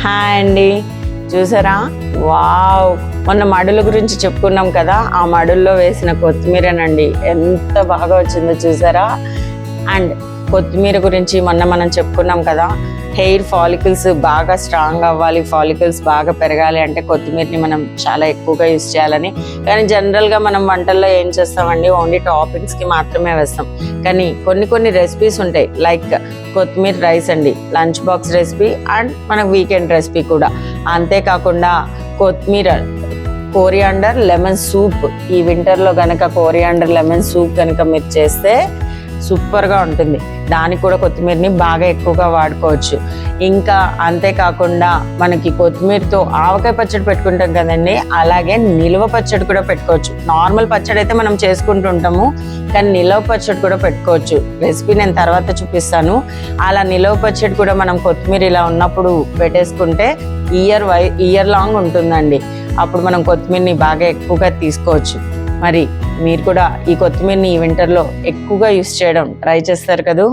Hi అండి, చూసారా? Wow, మొన్న మడుల గురించి చెప్పుకున్నాం కదా, ఆ మడుల్లో వేసిన కొత్తిమీరనండి ఎంత బాగా వచ్చిందో చూసారా. అండ్ కొత్తిమీర గురించి మొన్న మనం చెప్పుకున్నాం కదా, హెయిర్ ఫాలికల్స్ బాగా స్ట్రాంగ్ అవ్వాలి, ఫాలికల్స్ బాగా పెరగాలి అంటే కొత్తిమీరని మనం చాలా ఎక్కువగా యూస్ చేయాలని. కానీ జనరల్గా మనం వంటల్లో ఏం చేస్తామండి, ఓన్లీ టాపింగ్స్కి మాత్రమే వేస్తాం. కానీ కొన్ని రెసిపీస్ ఉంటాయి, లైక్ కొత్తిమీర రైస్ అండి, లంచ్ బాక్స్ రెసిపీ అండ్ మనకు వీకెండ్ రెసిపీ కూడా. అంతేకాకుండా కొత్తిమీర కోరియాండర్ లెమన్ సూప్, ఈ వింటర్లో కనుక కోరియాండర్ లెమన్ సూప్ కనుక మీరు చేస్తే సూపర్గా ఉంటుంది. దానికి కూడా కొత్తిమీరని బాగా ఎక్కువగా వాడుకోవచ్చు. ఇంకా అంతేకాకుండా మనకి కొత్తిమీరతో ఆవకాయ పచ్చడి పెట్టుకుంటాం కదండి, అలాగే నిల్వ పచ్చడి కూడా పెట్టుకోవచ్చు. నార్మల్ పచ్చడి అయితే మనం చేసుకుంటుంటాము, కానీ నిల్వ పచ్చడి కూడా పెట్టుకోవచ్చు. రెసిపీ నేను తర్వాత చూపిస్తాను. అలా నిల్వ పచ్చడి కూడా మనం కొత్తిమీర ఇలా ఉన్నప్పుడు పెట్టేసుకుంటే ఇయర్ లాంగ్ ఉంటుందండి. అప్పుడు మనం కొత్తిమీరని బాగా ఎక్కువగా తీసుకోవచ్చు. మరి మీరు కూడా ఈ కొత్తిమీరని ఈ వింటర్లో ఎక్కువగా యూస్ చేయడం ట్రై చేస్తారు కదా.